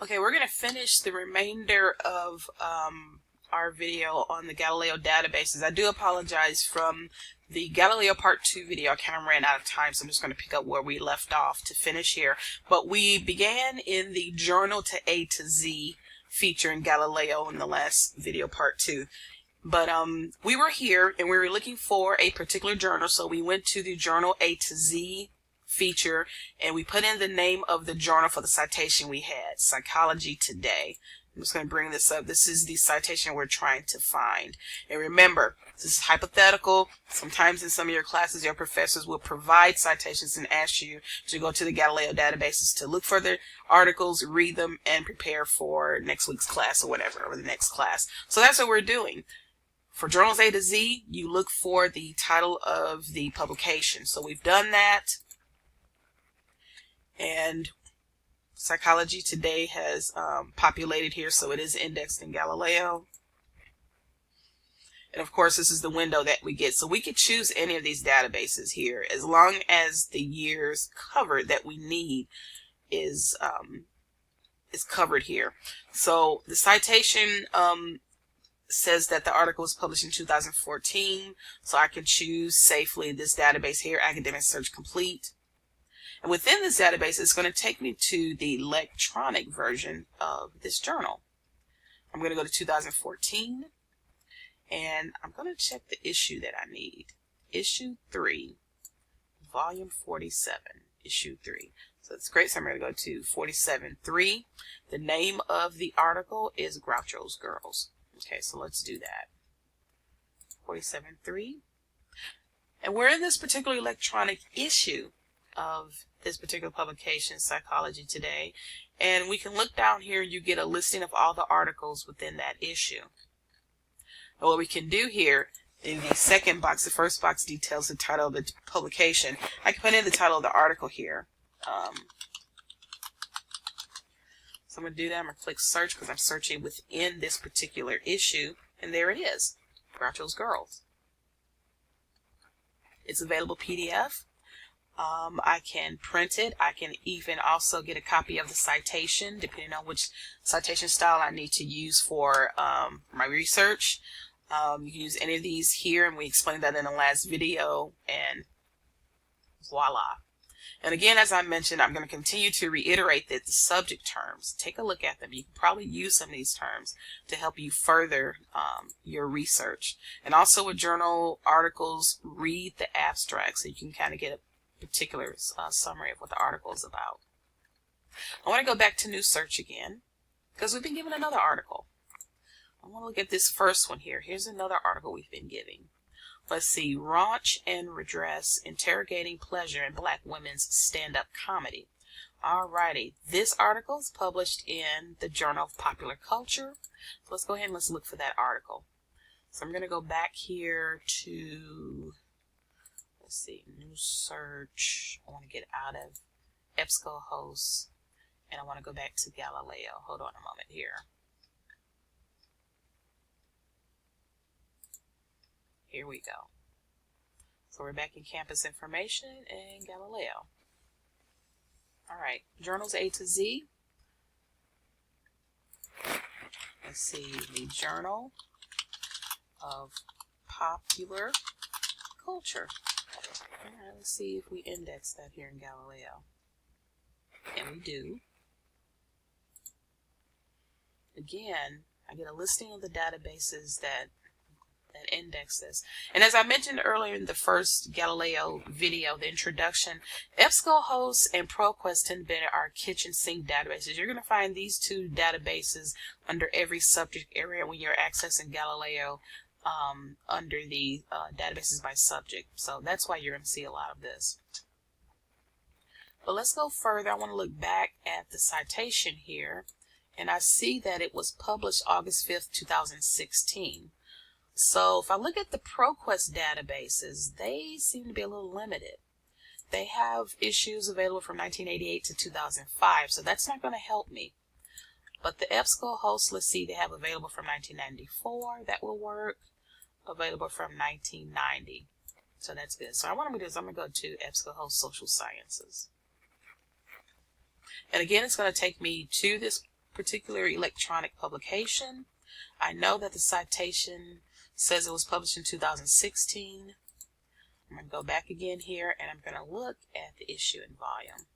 Okay, we're going to finish the remainder of our video on the Galileo databases. I do apologize from the Galileo Part 2 video. I kind of ran out of time, so I'm just going to pick up where we left off to finish here. But we began in the Journal to A to Z feature in Galileo in the last video, Part 2. But we were here and we were looking for a particular journal, so we went to the Journal A to Z feature and we put in the name of the journal for the citation we had, Psychology Today. I'm just going to bring this up. This is the citation we're trying to find. And remember, this is hypothetical. Sometimes in some of your classes, your professors will provide citations and ask you to go to the Galileo databases to look for the articles, read them, and prepare for next week's class or whatever, or the next class. So that's what we're doing. For Journals A to Z, you look for the title of the publication. So we've done that. And Psychology Today has populated here, so it is indexed in Galileo. And of course, this is the window that we get. So we could choose any of these databases here, as long as the years covered that we need is covered here. So the citation says that the article was published in 2014, so I can choose safely this database here, Academic Search Complete. And within this database, it's going to take me to the electronic version of this journal. I'm going to go to 2014, and I'm going to check the issue that I need. Issue 3, Volume 47, Issue 3. So it's great, so I'm going to go to 47.3. The name of the article is Groucho's Girls. Okay, so let's do that. 47.3. And we're in this particular electronic issue of this particular publication, Psychology Today, and we can look down here. You get a listing of all the articles within that issue. And what we can do here in the second box, the first box details the title of the publication. I can put in the title of the article here. So I'm going to do that. I'm going to click search because I'm searching within this particular issue, and there it is, Groucho's Girls. It's available PDF. I can print it. I can even also get a copy of the citation, depending on which citation style I need to use for my research. You can use any of these here, and we explained that in the last video, and voila. And again, as I mentioned, I'm going to continue to reiterate that the subject terms, take a look at them. You can probably use some of these terms to help you further your research. And also with journal articles, read the abstract so you can kind of get a particular summary of what the article is about. I want to go back to new search again because we've been given another article. I want to look at this first one here. Here's another article we've been giving. Let's see, Raunch and Redress, Interrogating Pleasure in Black Women's Stand-Up Comedy. Alrighty, this article is published in the Journal of Popular Culture. So let's go ahead and let's look for that article. So I'm going to go back here to, let's see, new search. I want to get out of EBSCOhost, and I want to go back to Galileo. Hold on a moment here. Here we go. So we're back in Campus Information and Galileo. All right, Journals A to Z. Let's see, the Journal of Popular Culture. All right, let's see if we index that here in Galileo. And we do. Again, I get a listing of the databases that index this. And as I mentioned earlier in the first Galileo video, the introduction, EBSCOhost and ProQuest tend to be our kitchen sink databases. You're going to find these two databases under every subject area when you're accessing Galileo under the databases by subject. So that's why you're going to see a lot of this. But let's go further. I want to look back at the citation here, and I see that it was published August 5th, 2016. So if I look at the ProQuest databases, they seem to be a little limited. They have issues available from 1988 to 2005, so that's not going to help me. But the EBSCOhost, let's see, they have available from 1994. That will work. Available from 1990. So that's good. So what I'm going to do is I'm going to go to EBSCOhost Social Sciences. And again, it's going to take me to this particular electronic publication. I know that the citation says it was published in 2016. I'm going to go back again here and I'm going to look at the issue and volume.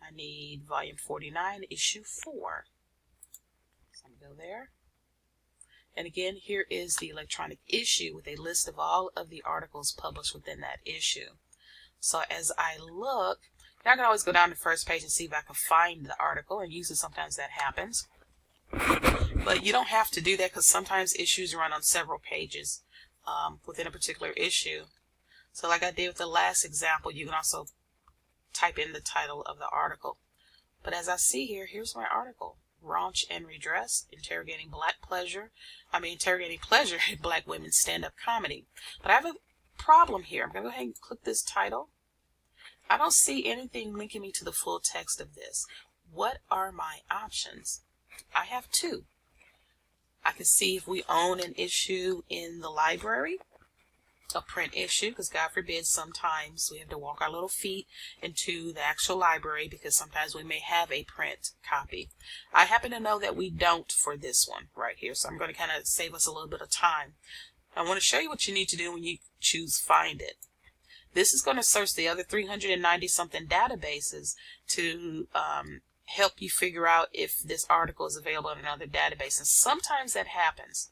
I need volume 49, issue 4. So I'm going to go there. And again, here is the electronic issue with a list of all of the articles published within that issue. So as I look, I can always go down to the first page and see if I can find the article, and usually sometimes that happens. But you don't have to do that because sometimes issues run on several pages within a particular issue. So like I did with the last example, you can also type in the title of the article. But as I see here, here's my article. Raunch and Redress, interrogating pleasure in Black women's stand-up comedy. But I have a problem here. I'm going to go ahead and click this title. I don't see anything linking me to the full text of this. What are my options? I have two. I can see if we own an issue in the library, a print issue, because God forbid sometimes we have to walk our little feet into the actual library because sometimes we may have a print copy. I happen to know that we don't for this one right here, so I'm going to kind of save us a little bit of time. I want to show you what you need to do when you choose Find It. This is going to search the other 390 something databases to help you figure out if this article is available in another database, and sometimes that happens.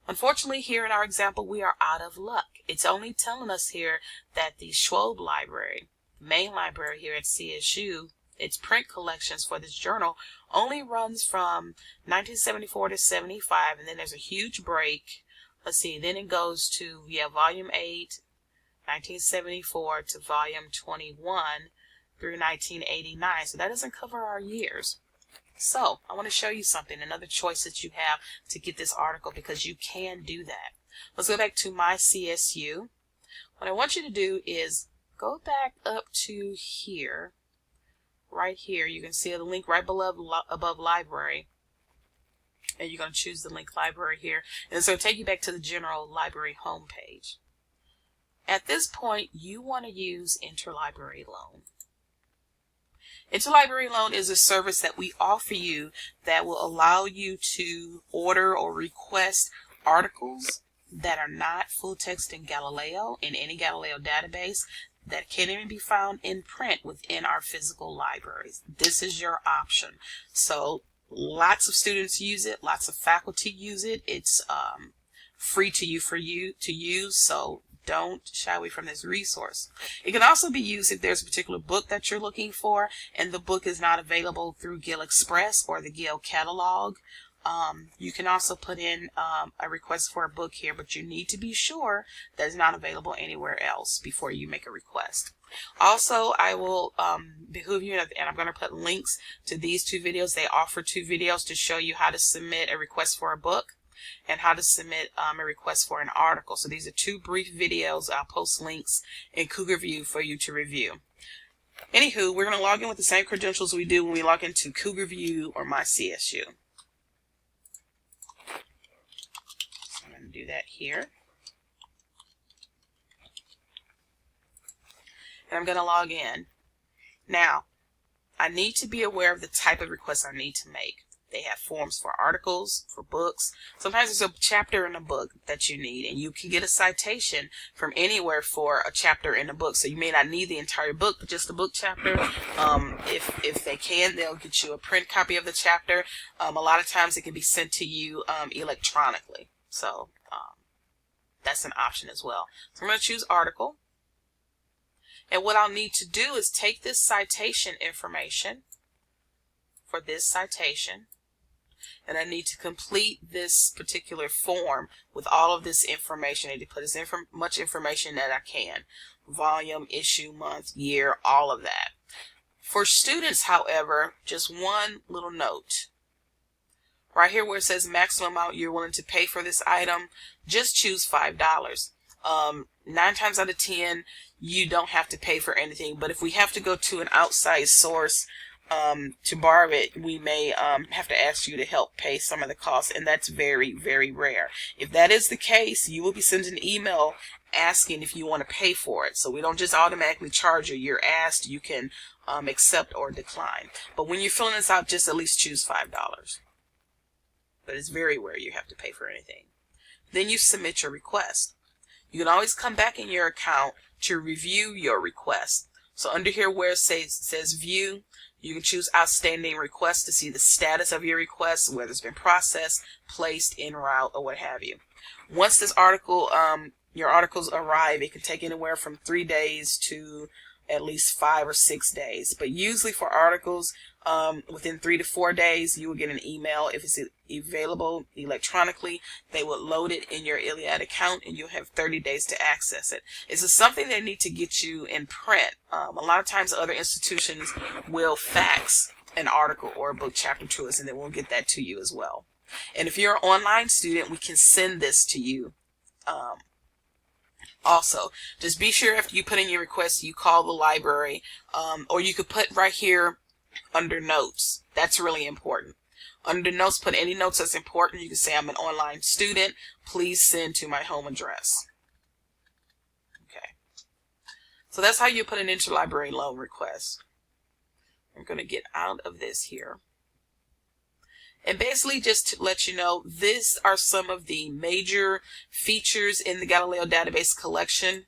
Unfortunately, here in our example, we are out of luck. It's only telling us here that the Schwab Library, main library here at CSU, its print collections for this journal only runs from 1974 to 75, and then there's a huge break. Let's see, then it goes to, volume 8, 1974 to volume 21 through 1989. So that doesn't cover our years. So I want to show you something, another choice that you have to get this article, because you can do that. Let's go back to my CSU. What I want you to do is go back up to here, right here. You can see the link right above library. And you're going to choose the link library here. And it's going to take you back to the general library homepage. At this point, you want to use Interlibrary Loan. Interlibrary Loan is a service that we offer you that will allow you to order or request articles that are not full text in Galileo, in any Galileo database, that can't even be found in print within our physical libraries. This is your option. So lots of students use it, lots of faculty use it. It's free to you to use, so don't shy away from this resource. It can also be used if there's a particular book that you're looking for and the book is not available through Gil Express or the Gil catalog. You can also put in a request for a book here, but you need to be sure that it's not available anywhere else before you make a request. Also, I will behoove you, and I'm going to put links to these two videos. They offer two videos to show you how to submit a request for a book and how to submit a request for an article. So these are two brief videos. I'll post links in Cougar View for you to review. Anywho, we're going to log in with the same credentials we do when we log into Cougar View or my CSU. So I'm going to do that here. And I'm going to log in. Now, I need to be aware of the type of request I need to make. They have forms for articles, for books. Sometimes there's a chapter in a book that you need, and you can get a citation from anywhere for a chapter in a book. So you may not need the entire book, but just the book chapter. If they can, they'll get you a print copy of the chapter. A lot of times it can be sent to you electronically. So that's an option as well. So I'm going to choose article. And what I'll need to do is take this citation information for this citation, and I need to complete this particular form with all of this information. I need to put as much information that I can. Volume, issue, month, year, all of that. For students, however, just one little note. Right here where it says maximum amount you're willing to pay for this item, just choose $5. 9 times out of 10, you don't have to pay for anything. But if we have to go to an outside source to borrow it, we may have to ask you to help pay some of the costs, and that's very, very rare. If that is the case, you will be sent an email asking if you want to pay for it. So we don't just automatically charge you. You're asked. You can accept or decline. But when you're filling this out, just at least choose $5. But it's very rare you have to pay for anything. Then you submit your request. You can always come back in your account to review your request. So under here where it says view, you can choose outstanding requests to see the status of your request, whether it's been processed, placed, en route, or what have you. Once this article, your articles arrive, it can take anywhere from 3 days to at least 5 or 6 days. But usually for articles, within 3 to 4 days, you will get an email. If it's available electronically, they will load it in your Iliad account, and you'll have 30 days to access it. This is something they need to get you in print. A lot of times other institutions will fax an article or a book chapter to us, and then we'll get that to you as well. And if you're an online student, we can send this to you. Also, just be sure after you put in your request, you call the library, or you could put right here under notes. That's really important. Under notes, put any notes that's important. You can say, I'm an online student. Please send to my home address. Okay. So that's how you put an interlibrary loan request. I'm going to get out of this here. And basically, just to let you know, these are some of the major features in the Galileo database collection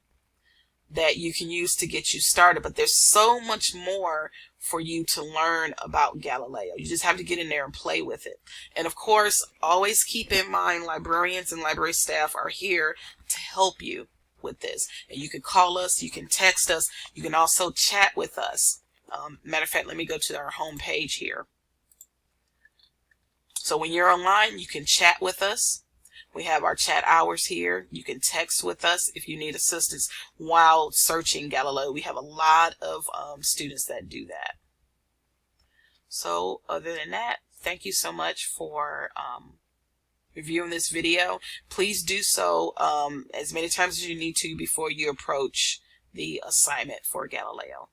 that you can use to get you started. But there's so much more for you to learn about Galileo. You just have to get in there and play with it. And of course, always keep in mind, librarians and library staff are here to help you with this. And you can call us, you can text us, you can also chat with us. Matter of fact, let me go to our home page here. So when you're online, you can chat with us. We have our chat hours here. You can text with us if you need assistance while searching Galileo. We have a lot of students that do that. So other than that, thank you so much for reviewing this video. Please do so as many times as you need to before you approach the assignment for Galileo.